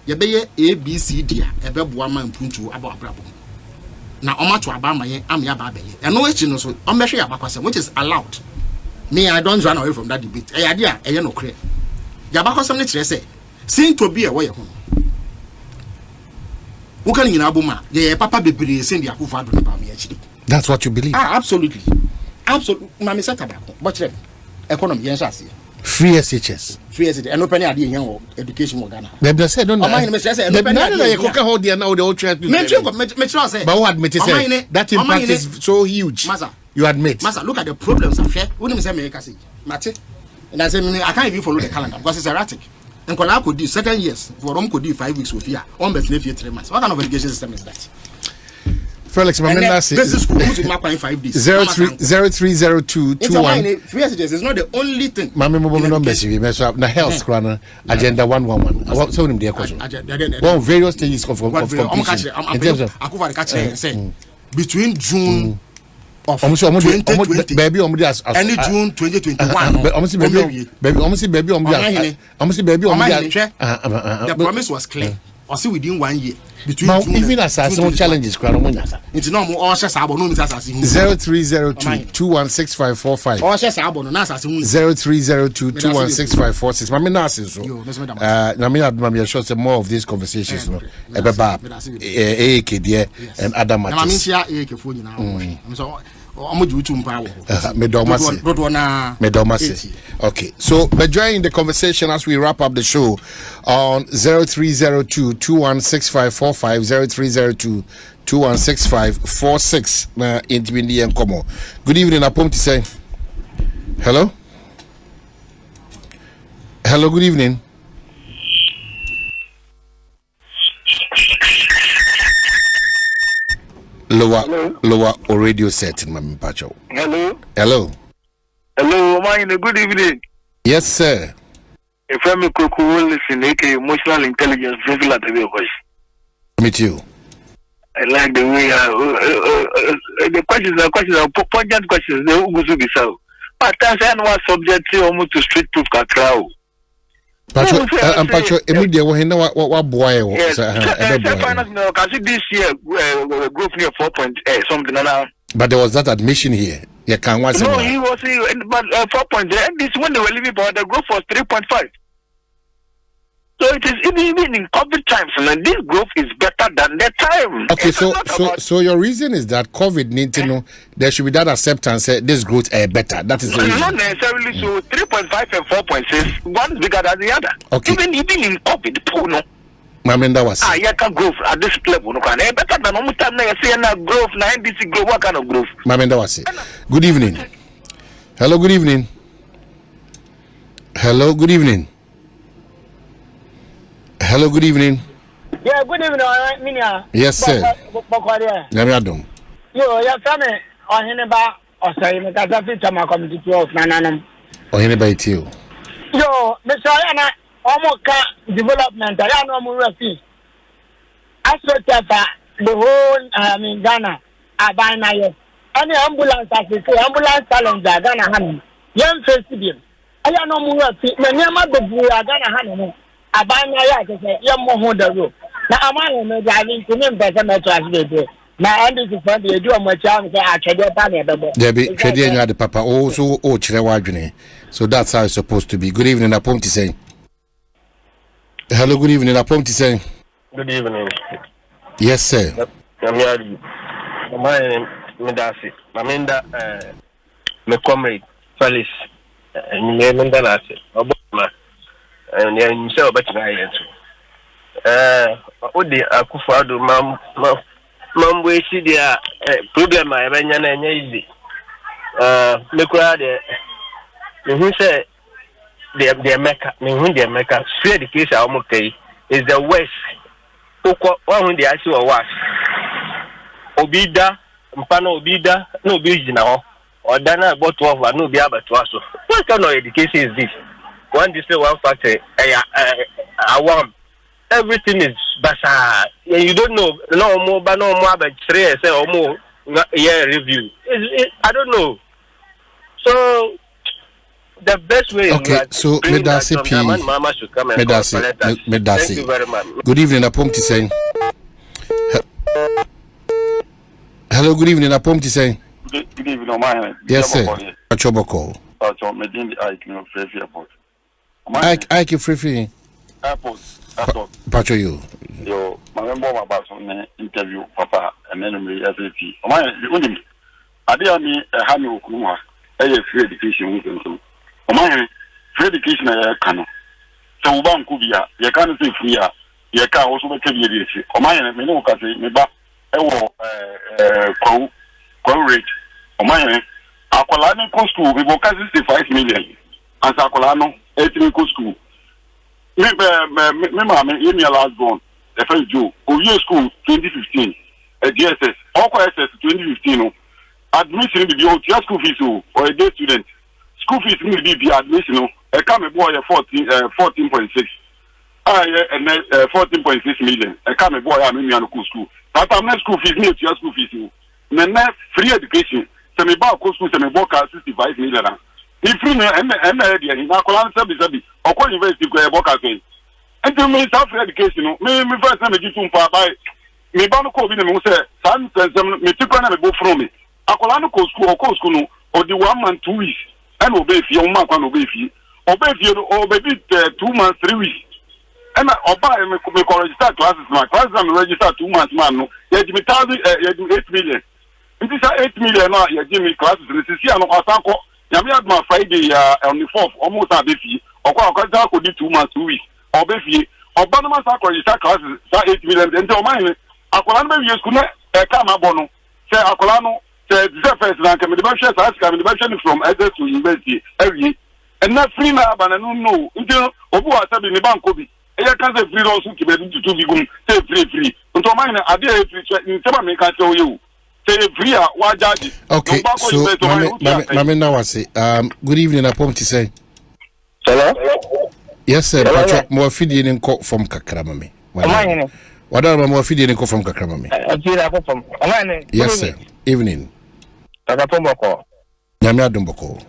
[SPEAKER 2] ye be ABCD a ebe boa man puntu aba abrabo. Now, I'm to Abama, I'm Yababe. And no question, so I'm measuring Abakwasem, which is allowed. Me, I don't run away from that debate. A idea, a no clear. Yabakwasem, let's say, seem to be away home. Who can in Abuma? Yeah, Papa be send the Akufo-Addo about me actually.
[SPEAKER 1] That's what you believe?
[SPEAKER 2] Ah, absolutely. Absolutely. Mammy said tobacco. But economy, yes, I see.
[SPEAKER 1] Free SHS.
[SPEAKER 2] Free SHS. And open idea young education in Ghana.
[SPEAKER 1] They said, don't know.
[SPEAKER 2] The banana, you cook a whole day now, the old trend.
[SPEAKER 1] But what admit is that impact is so huge.
[SPEAKER 2] Masa,
[SPEAKER 1] you admit.
[SPEAKER 2] Masa, look at the problems of share. Wouldn't say me, Mate. And I said, I can't even follow the calendar because it's erratic. And Kola could do 2 years, for Rom could do 5 weeks with fear. On the 3 months. What kind of education system is that?
[SPEAKER 1] Felix Kwakye
[SPEAKER 2] Ofosu this is school to mark 5 days.
[SPEAKER 1] 0302 21.
[SPEAKER 2] Free SHS is not the only thing.
[SPEAKER 1] Mama mobile numbers we mess up na health crana agenda 111. So him there question. Well, various stages of completion. In terms of
[SPEAKER 2] Akufo-Addo say between June of
[SPEAKER 1] baby
[SPEAKER 2] 2020 and June 2021. The promise was clear. Or see within 1 year. Between
[SPEAKER 1] now, even as some challenges,
[SPEAKER 2] it's normal. All shares are no
[SPEAKER 1] 0302 216545.
[SPEAKER 2] All shares are no
[SPEAKER 1] 0302 216546. Mami Nasi so. Nami sure say more of these conversations. No, AAK there and other matters. Okay, so we're joining the conversation as we wrap up the show on 0302 216545 0302 216546 in the Nkomo. Good evening, Apom to say hello. Hello, good evening. lower or radio setting, Mammy Pacho. Hello,
[SPEAKER 4] Omanhene, good evening.
[SPEAKER 1] Yes, sir.
[SPEAKER 4] A family cook will listen, emotional intelligence, physical at the voice.
[SPEAKER 1] Meet you.
[SPEAKER 4] I like the way the questions are poignant questions. They will be so. But I was subject to almost to street proof crowd.
[SPEAKER 1] Pacho, Pacho, immediately what boy?
[SPEAKER 4] Yes, this year, group near 4 point something now.
[SPEAKER 1] But there was that admission here. You can't watch.
[SPEAKER 4] No, he was but 4 point. This when they were leaving, but the group was 3.5. So it is even in COVID times, and this growth is better than the time.
[SPEAKER 1] Okay, so your reason is that COVID needs to know there should be that acceptance. This growth better. That is the reason.
[SPEAKER 4] Not necessarily. So 3.5 and 4.6, one is bigger than the other.
[SPEAKER 1] Okay.
[SPEAKER 4] Even in COVID, poor no.
[SPEAKER 1] That was.
[SPEAKER 4] You can growth at this level. No can better than almost time. I see na growth. Na NDC growth. What kind of growth?
[SPEAKER 1] That was it. Good evening. Hello. Good evening. Hello. Good evening. Hello, good evening.
[SPEAKER 5] Yeah, good evening, Minia.
[SPEAKER 1] Yes, sir.
[SPEAKER 5] Yo, your family, Omanhene Kwabena Asante, because I feel my committee 12, Nananum.
[SPEAKER 1] Omanhene Kwabena you.
[SPEAKER 5] Yo, Mr. Yana, almost development, I am no more refuge. I saw the whole, Ghana, I buy now. Any ambulance, I say, ambulance challenge, Ghana, Hanum. Young Festival. I am no more refuge. My name is Ghana, Hanum. Abanya ya kese ye mo ho da ro na amane me driving to me mpese me translate na and this for the do mo cha me say atwede pa na bebo
[SPEAKER 1] there be twede nya de papa o so o kire wadwene so that's how it's supposed to be. Good evening, Apom to say. Hello, good evening, Apom to say.
[SPEAKER 4] Good evening.
[SPEAKER 1] Yes, sir.
[SPEAKER 4] Yamiari Omanhene Medasi Maminda me comrade Felix me Mendanase Obama and you say about Odi Akufado mam we see the problem I benya easy. Me kura de who say the Mecca, me who the Mecca, straight the case okay is the West. One the issue of what? Obida, Mpano Obida, no business now. Or Dana about 12 no be able to also. What kind of education is this? One display, one factor, everything is basa. You don't know, no more, but 3 say or more year review. I don't know. So the best way.
[SPEAKER 1] Okay, so Medasi P.
[SPEAKER 4] Mama should come and
[SPEAKER 1] Medasi.
[SPEAKER 4] Thank you very much.
[SPEAKER 1] Good evening, Apom to say. Hello, good evening, Apom to say.
[SPEAKER 6] Good evening, Omanhene.
[SPEAKER 1] Yes, sir. Achoboko.
[SPEAKER 6] Medindi Ike no Free Airport.
[SPEAKER 1] Ike Free
[SPEAKER 6] Airport.
[SPEAKER 1] Pacho you.
[SPEAKER 6] Yo, my member of my bass interview Papa and then me SAP. Omanhene, unim. Adia mi hani okuma. Free education so. Omanhene, free education kano. So uba nkubia, ye kan say free a, ye ka also be kebi edisi. Omanhene me no ka say me ba ewo kwa rate. Omanhene, akwala ni ko school we go 65 million. As akwala no 8 ko school. Me mama me last born. The first Joe, Oye school 2015. GSS, all SS 2015 no. Admission be your school fees or a day student. School fees will be admission. A come boy 14.6. And 14.6 million. A come boy I'm in school. But I'm not school fees near your school fees. Then free education. Semi bar school semi bar 65 million. If free and idea in Akolan Sabi or call university go boka say. And to me free education. Me first time me give by me ban ko bi me say san me tikwana me go from me. Akola no school or the 1 month 2 weeks and obey fee on mark and obey fee no 2 months 3 weeks and oba me register classes my classes am register 2 months man no you give me 8 million it is 8 million now you give me classes and see no asanko ya me had my Friday on the 4th almost a fee or ko di 2 months 2 weeks obey fee oba no man register classes 8 million then o man akola no be school na come abono say akola no the first rank, I'm the best from Edges to University every and not free now, but I don't know. Until Obu has been the bank, Kobe. I can't say free also to be free. Until mine, I did in some make I tell you. Say free wajaji.
[SPEAKER 1] Okay, so mame now I say good evening upon to say.
[SPEAKER 7] Hello?
[SPEAKER 1] Yes sir, Patrick more feeding in court from Kakramame. What are more feeding in court from Kakramame? Yes sir. Evening.
[SPEAKER 7] Agapomboko.
[SPEAKER 1] Nyamia Dumboko.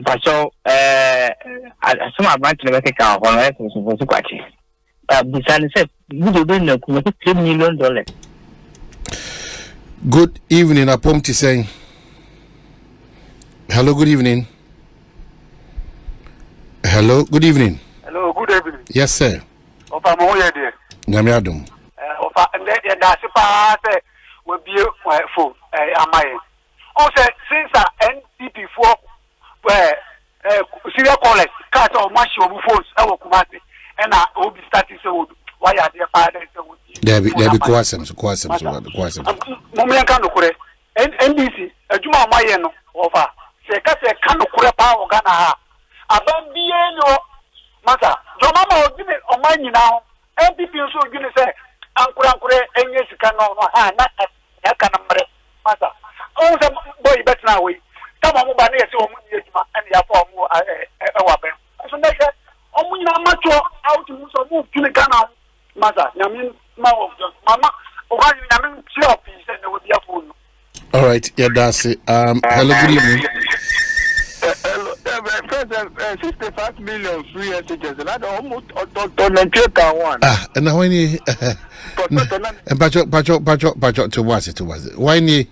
[SPEAKER 7] Pacho some advance to make a on it was Kwakye. Besides said good $2 million.
[SPEAKER 1] Good evening upon to say. Hello, good evening. Hello, good evening.
[SPEAKER 8] Hello, good evening.
[SPEAKER 1] Yes, sir.
[SPEAKER 8] Opa mo ye de.
[SPEAKER 1] Nyamiadum.
[SPEAKER 8] Opa and that's pa say will be for amaye. O say since NDP for where serial callers cut or mash your phones e wo kumasi and I will be starting so why are they father so
[SPEAKER 1] there be kwasem so
[SPEAKER 8] moment kan dokore NDC adwuma amaye no ofa se ka se kan dokore pa o Ghana ha aban biye no mata joma ma ogine omanyi na ho NPP so ogine se ankure enye sika no ha na ya kana mre mata o se boy betina we kama mo ba na yesi o mu ni ejuma en ya fa mo wa ben so na se o mu na macho out mu so mu kine kana mata nyamin ma o mama o ga nyamin chi of se na we bia phone.
[SPEAKER 1] All right, yeah, that's it. Hello, good evening.
[SPEAKER 7] President, 65 million free SHS, and I almost one.
[SPEAKER 1] And now when you Pacho to was it? Why ni?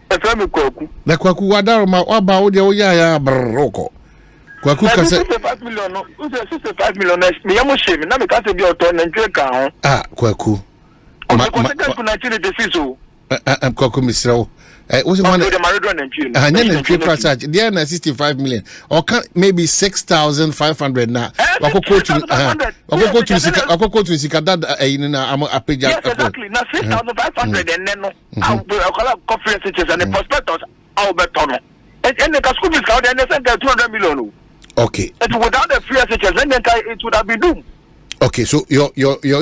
[SPEAKER 1] The Kwaku Wadarma, about the Oya Baroko. Kwaku
[SPEAKER 7] 65 million, who's 65 million? Me, I'm ashamed. Now, because of your turn and drink.
[SPEAKER 1] Kwaku. I'm Kwaku Misro. Was one of the Maradona and they are 65 million or maybe 6,500 now. I could go to Sikadad in a page.
[SPEAKER 7] Exactly, now 6,500 and then I'll call up conferences and the prospectors. I'll bet on it. And the school is out and they sent 200 million.
[SPEAKER 1] Okay.
[SPEAKER 7] And without the free SHS, then it would have been doomed.
[SPEAKER 1] Okay, so your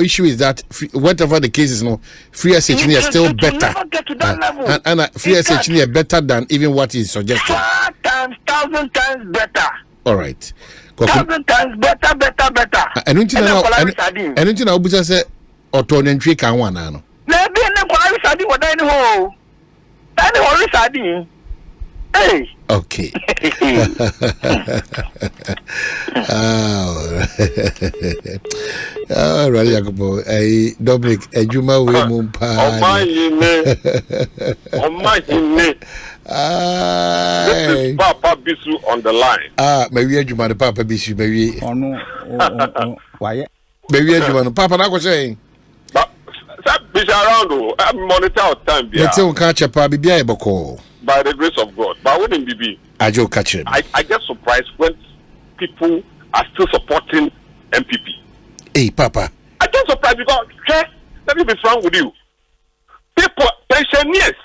[SPEAKER 1] issue is that whatever the case is, no, free SHN is still better, and free SHN is better than even what is suggested.
[SPEAKER 7] 1,000 times better.
[SPEAKER 1] All right,
[SPEAKER 7] 1,000 times better.
[SPEAKER 1] And until now, Busa say, "Auto-entry can one ano."
[SPEAKER 7] Na be na kwa sadi wada ni ho. Tani ho sadi. Hey.
[SPEAKER 1] Okay. All right, Jacobo. Dominic, Ejuma we mumpa.
[SPEAKER 6] Omanhene. This is Papa Bisu on the line.
[SPEAKER 1] Maybe Ejuma the Papa Bisu, maybe.
[SPEAKER 9] Oh no. Why?
[SPEAKER 1] Maybe Ejuma the Papa. I was saying.
[SPEAKER 6] But Bisu around. I'm monitor our time.
[SPEAKER 1] Let's say we catch a Papa Bibia Eboko.
[SPEAKER 6] By the grace of God, but wouldn't be.
[SPEAKER 1] I
[SPEAKER 6] get surprised when people are still supporting MPP.
[SPEAKER 1] Hey, Papa.
[SPEAKER 6] I get surprised because, let me be frank with you. People, pensioners,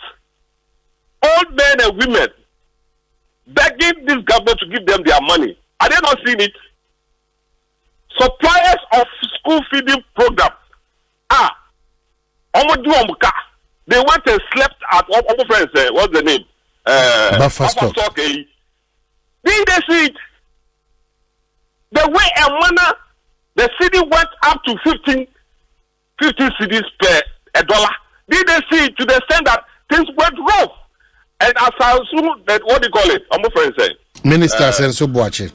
[SPEAKER 6] old men and women, begging this government to give them their money. Are they not seeing it? Suppliers of school feeding program. They went and slept at our friends. What's the name?
[SPEAKER 1] Buffer stock.
[SPEAKER 6] Did they see it? The way a manner, the city went up to 15 cities per $1. Did they see it to the extent that things went wrong? And as I assume that, what do you call it? I'm friend saying.
[SPEAKER 1] Minister Senso Boache.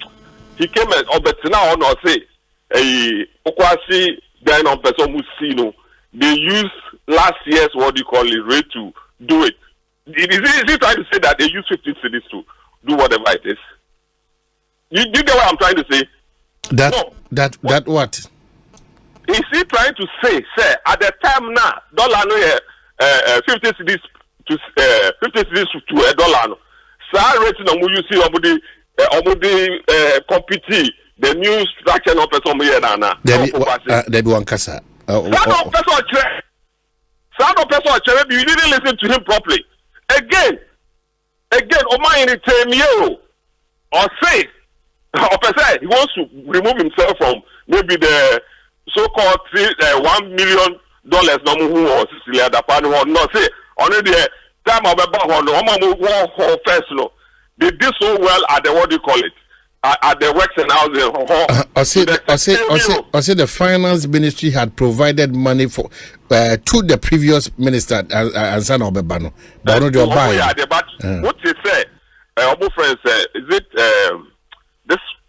[SPEAKER 6] He came and Obetina on or say, Okwasi, then on person who see no. They used last year's what do you call it rate to do it. Is he trying to say that they use 15 cities to do whatever it is? You get what I'm trying to say?
[SPEAKER 1] That what?
[SPEAKER 6] Is he trying to say, at the time now, dollar no 50 cities to $1. So rating on you see omudi compete the new structure of person here now.
[SPEAKER 1] There be one kasa.
[SPEAKER 6] Son of person, you didn't listen to him properly. Again, Omanhene Kwabena or say, he wants to remove himself from maybe the so-called $1 million no who or Cecilia Dapani or not say only the time of a first no. They did so well at the what do you call it? At the works and housing.
[SPEAKER 1] I said the finance ministry had provided money for to the previous minister Ansana Obebano. But not your buy.
[SPEAKER 6] What they say, Obu friend said, is it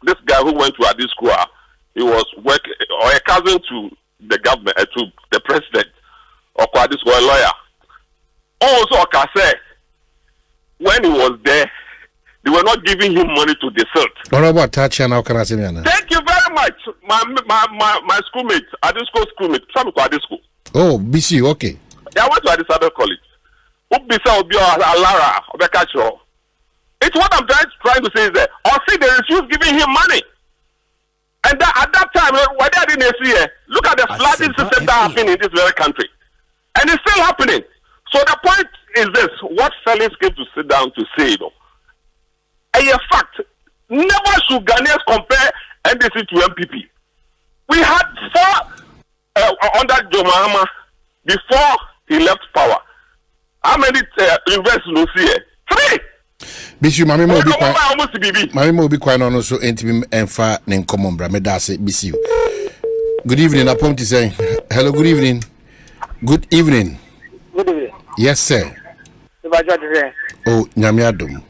[SPEAKER 6] this guy who went to this school? He was working or a cousin to the government, to the president, or this was a lawyer. Also, I can say, when he was there, they were not giving him money to desert.
[SPEAKER 1] What about Tachi now? Can I say me?
[SPEAKER 6] Thank you very much, my schoolmate, schoolmate, some at this school.
[SPEAKER 1] Oh, BC, okay.
[SPEAKER 6] Yeah, I went to this other college. Ubisa Obio Alara Obekacho. It's what I'm trying to say is that, or see, they refuse giving him money. And that, at that time, why they didn't see it? Look at the flooding system that happened in this very country. And it's still happening. So the point is this, what Felix came to sit down to say, a fact, never should Ghanaians compare NDC to MPP. We had 4 under Joe Mahama before he left power. How many investors no see? 3.
[SPEAKER 1] Bisu mami mo bi kwa no so entimi emfa ne nkomo mbra me da se bisi. Good evening apom to say. Hello, good evening. Good evening.
[SPEAKER 5] Good evening.
[SPEAKER 1] Yes sir. Oh, nyame adom.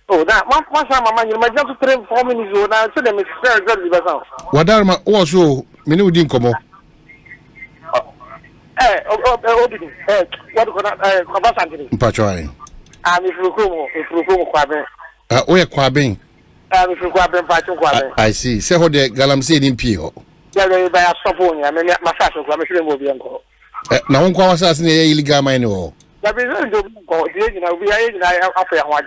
[SPEAKER 5] Oh, that mama you might just 3-4 minutes old now so them is very good because
[SPEAKER 1] Wadarma o so me ne udi nkomo.
[SPEAKER 5] What Kwabena
[SPEAKER 1] Mpacho ai.
[SPEAKER 5] If you come, Kwabena.
[SPEAKER 1] Oh, Kwabena.
[SPEAKER 5] If you Kwabena,
[SPEAKER 1] I see. Say how the galamsey in Pio.
[SPEAKER 5] Yeah, by a Soponia, I mean, my fashion, I'm will be uncle.
[SPEAKER 1] Now, one was asking illegal mine or.
[SPEAKER 5] That is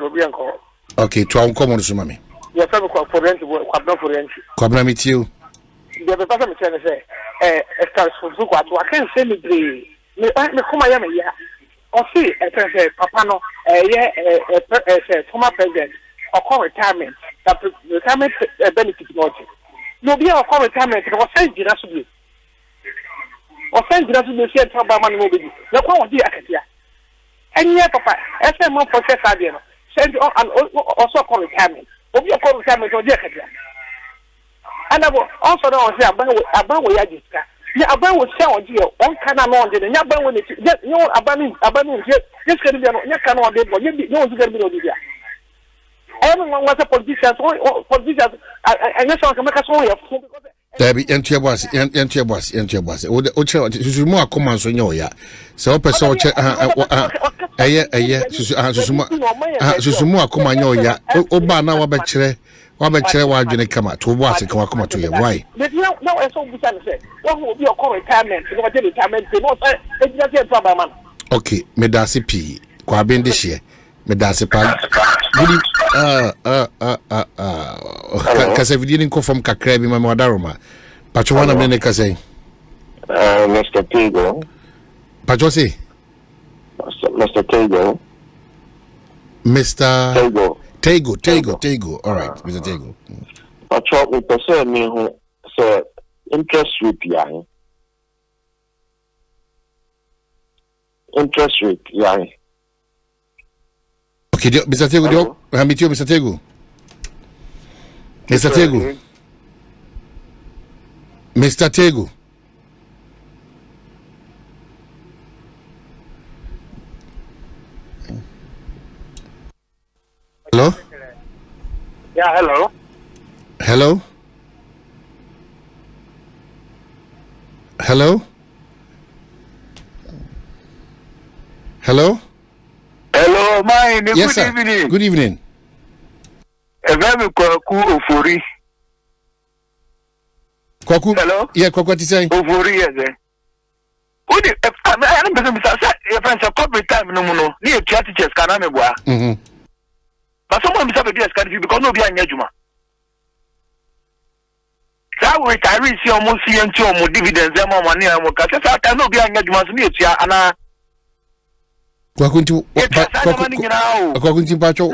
[SPEAKER 5] will be uncle.
[SPEAKER 1] Okay, to our common sumami.
[SPEAKER 5] Yes, I'm for rent, Kwabena for rent.
[SPEAKER 1] Kwabena meet you.
[SPEAKER 5] The person say, a stars for Zuka, I can't say me. Come, I am a year. Or see, Papa no, former president, or call retirement, that retirement benefit not. No, be our call retirement, or send you to be. Or send you to be said from Baman Mobility. No one dear Akatia. And yet, Papa, SM for Sesadiano, send on and also call retirement. Or be a call retirement or dear Akatia. And I will also know about Yajiska. Yeah, about what sound you on Canada, and Yaban when it's no abandoning, just can be a cannot be, but you know, you can be there. Everyone was a politician, or politicians, and that's all I can make us all.
[SPEAKER 1] Debbie, enter your boss. Ocho, more commands on your ya. So, person, Susuma, come on your ya. Obana, Wabachere. Wabachere, Wajane come out to watch it come to you. Why?
[SPEAKER 5] No, I saw Busan what will be a call retirement? Retirement, it's problem. Okay,
[SPEAKER 1] Medasi P. Kwabena this year. Medasi Pa. Because we didn't come from Kakrebi, my Madaroma. Pachuana Meneka say,
[SPEAKER 10] Mr. Tego.
[SPEAKER 1] Pachosi,
[SPEAKER 10] Mr. Tego.
[SPEAKER 1] Mr. Tego. All right, Mr. Tego.
[SPEAKER 10] Pacho, we perceive me who say interest rate, yeah. Interest rate, yeah.
[SPEAKER 1] Okay, Mr. Tego, I'm with you, Mr. Tego. Mr. Tego. Mr. Tego. Hello?
[SPEAKER 5] Yeah, hello.
[SPEAKER 1] Hello? Hello? Hello?
[SPEAKER 10] Hello, mine.
[SPEAKER 1] Yes,
[SPEAKER 10] good
[SPEAKER 1] sir.
[SPEAKER 10] Evening.
[SPEAKER 1] Good evening.
[SPEAKER 10] Efemi Kwakye Ofori.
[SPEAKER 1] Kwaku?
[SPEAKER 10] Hello?
[SPEAKER 1] Yeah, Kwaku, what you saying?
[SPEAKER 10] Ofori, yes. Who did I don't know if friends are corporate time no more. Near teachers can I
[SPEAKER 1] Mm-hmm.
[SPEAKER 10] But someone is having a because no be an ejuma. That we carry see almost CNT or dividends, and more money, and more cash. I cannot be an ejuma, and
[SPEAKER 1] Kwakunti Pacho.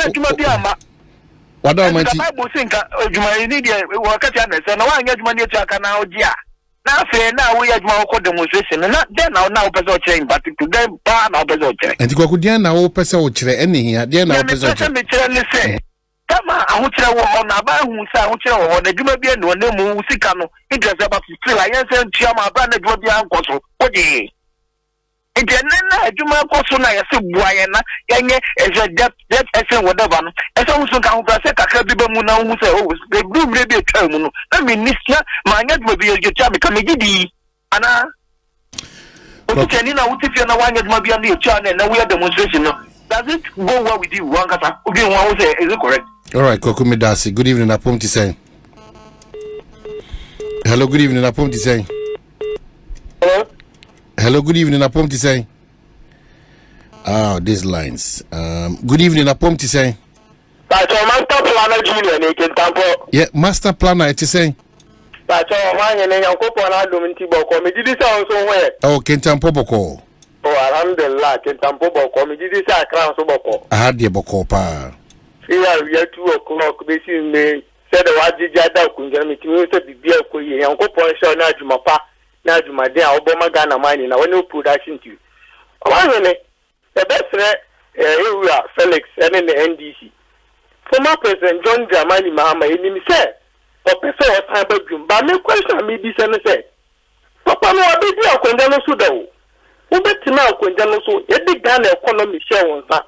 [SPEAKER 1] What do I mean?
[SPEAKER 10] Bible think ejuma you need work at and no one get money to account now, dear. Now, fair now we had more demonstration, and not then now person change, but to them, now person change.
[SPEAKER 1] And to go now, person or any here, dear now, person.
[SPEAKER 10] Say, come on, I want to on about who say, I want to on the Jumabian, no name, Musikano, interest about still. I answer to my brother, Jobian Koso. What do you? And then Juma Koso, I said, Guayana, Yang, as a death, whatever. As I was going to say, I can't be Muna, who say, oh, the blue may be a terminal. I mean, this my net will be a job become a giddy. Anna. Okay, you know, if you're not one, it might be on the channel, and we are demonstration. Does it go well with you? One cat, okay, one say, is it correct?
[SPEAKER 1] All right, Kokumi Dasi. Good evening, Apom Tisay. Hello, good evening, Apom Tisay.
[SPEAKER 4] Hello?
[SPEAKER 1] Hello, good evening, Apom Tisay. Ah, these lines. Good evening, Apom Tisay.
[SPEAKER 4] Master Planner Junior, they can tamper.
[SPEAKER 1] Yeah, Master Planner, it's saying.
[SPEAKER 4] That's all mine and then Uncle Pona Domintibo committee. This sounds somewhere.
[SPEAKER 1] Oh, Kentan Popoko.
[SPEAKER 4] Oh, Alhamdulillah, Kentampo committee. This is a crown so boko.
[SPEAKER 1] I had the Bokopa.
[SPEAKER 4] Here we are 2 o'clock. They see me said the Wajijada Kunjami to the Bia Uncle Ponsha Najumapa, Najuma, dear Obama Ghana mining. I want no production to you. The best area Felix and in the NDC. Former President John Dramani Mahama, and he said, Professor of time bedroom, but no question may be sent. Papa, no, I be here, Quendano Sudo. Who bet now, Quendano so, a big Ghana economy share on that.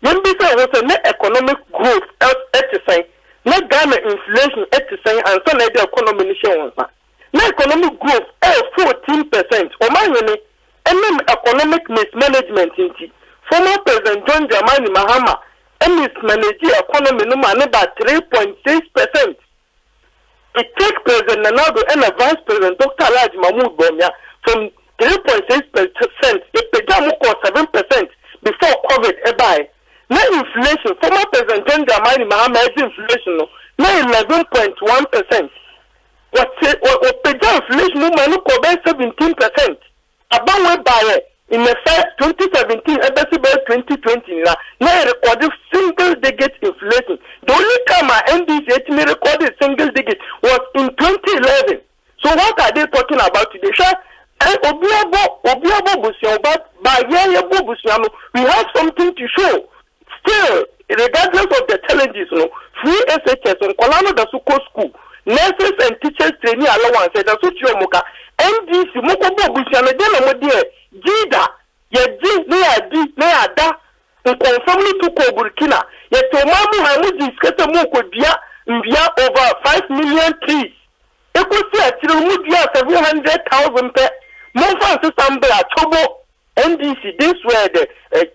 [SPEAKER 4] When be fair was a net economic growth at the same, not Ghana inflation at the same, and some of the economy share on that. Net economic growth 14%, or my money, and then economic mismanagement in tea. Former President John Dramani Mahama, and mismanaging economy no man about 3.6%. It takes President Nanado and a Vice President Dr. Alhaji Mahmoud Bawumia from 3.6%, it began 7% before COVID. Now inflation, former President John Dramani Mahama inflation, now 11.1%. What began inflation, no 17%. About where by in the first 2017, embassy by 2020, now recorded single digit inflation. The only time our NDC recorded single digit was in 2011. So what are they talking about today? We have something to show. Still, regardless of the challenges, free SHS on Kolano da Suko School, nurses and teachers training allowance, and the Moka, NDC, Mokobo Busiano, then Jida, Yaji, Neada, and conformly to Burkina, yet Tomamu Hamu discussed a Moko Dia over 5 million trees. Ecosia, 700,000 per Monfa Sambra, Tobo, NDC, this were the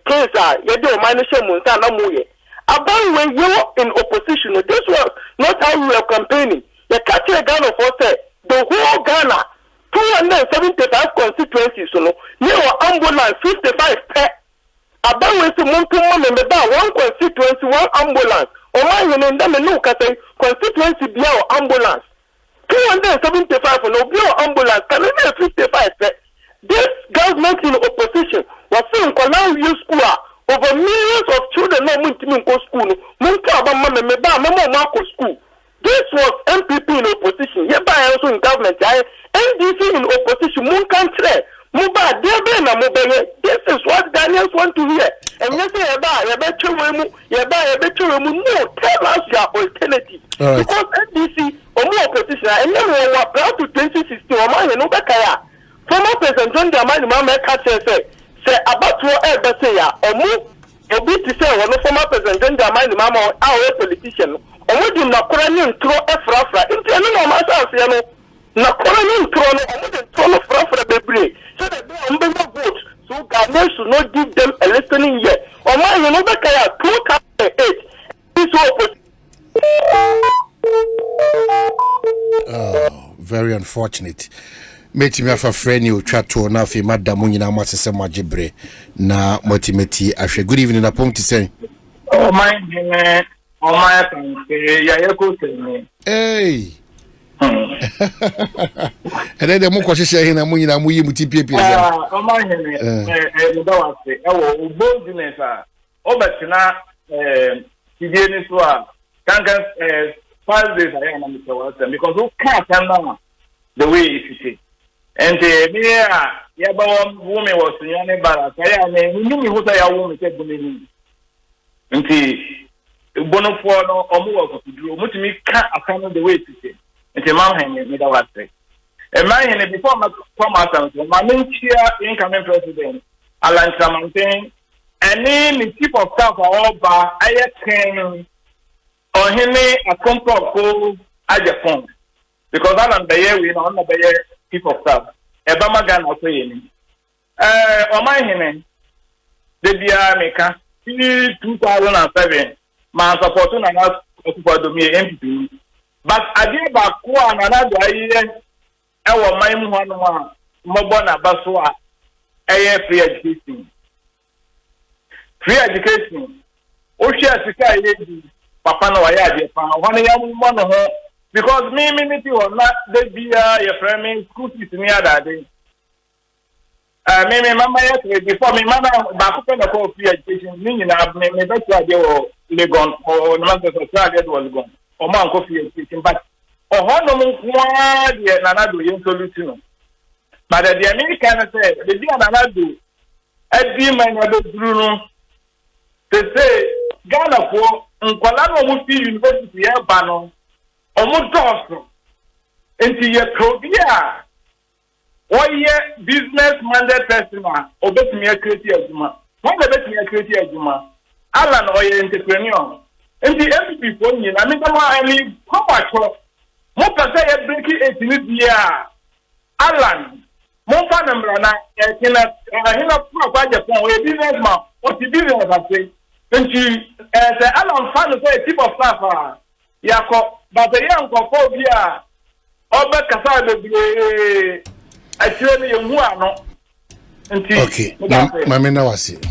[SPEAKER 4] case, Yado Manisha Montana Muye. About when you were in opposition, this was not how you were campaigning. The Katia Ghana for the whole Ghana. 275 constituencies, near ambulance 55 per. About when someone come and about one constituency, one ambulance. Or my name, no constituency be our ambulance. 275 no ambulance, can 55 per. This government in opposition was saying, Kolan use school over millions of children no Muntiminko school, Munkaba Memo school. This was MPP in opposition, hereby also in government. NDC in opposition, Munkantre, Muba, Debena Mobile. This is what Daniels want to hear. And you say, no, tell us your alternative. Right. Because NDC, or more opposition, and then we were proud to 2016, Omanhene Kwabena Asante. Former President John Dramani Mahama say about to say, or move, a bit to say, when former President John Dramani Mahama, our politician. And we do not throw a frafra into a matter of Nakorani thrown and thrown of frafra baby. So that they are votes. So government should not give them a listening yet. Or my another kaya 2008.
[SPEAKER 1] Oh, very unfortunate. Meti me afa friend you chat to na fi madam nyina masese majibre na motimeti ahwe. Good evening Apom Tisay.
[SPEAKER 7] Oh my Ekosiisen.
[SPEAKER 1] Hey. And then the mo kwahye here na mo nyina mo yi muti piepie za.
[SPEAKER 7] Omanhene was say e boldness obetina tidie ni so a kankan 5 days I am because who can't now the way it is.
[SPEAKER 11] And the Yaba woman was in any balance. I knew who I want to say. And Bono for no or more to do, much me can't account the way to say. And the Omanhene made our say. A man before my come my main incoming president, Alan Samantin, and then the chief of staff are all by I can or him a control at Japan. Because Alan Bayer, we know the Bayer chief of staff. A Bamagan of saying, Omanhene, the Biameka, 2007, my support and us for me MP. But I did back one another year. Our mind one Mobona Baswa, free education. Free education. Osha Sika lady, Papa no Ayadi, one young one because me or not, they be your friend school is near that day. Me, Mamma, before me, Mamma, back up the free education, meaning I've made me better idea or Legon or the Master of was gone, or Mount Coffee education, but. Ohono mwadi nanado yensolution. But the American said, the dia nanado edi manado duru they say Ghana for nkwala no mu fi university e ba no omo doso enti ye probia oye business mandate person obetumi akreti aduma when the betumi akreti aduma ala no oye entrepreneur enti MPP for nyina me dama ani papa mo pese ye breaking 18 dia Alan mo fa number na kina hina kwa Japan we businessman o ti business ase nti say Alan fa no say chief of staff yakọ but the young couple bia obe kasa bebre achire ne yehu ano nti
[SPEAKER 1] okay mama na wasi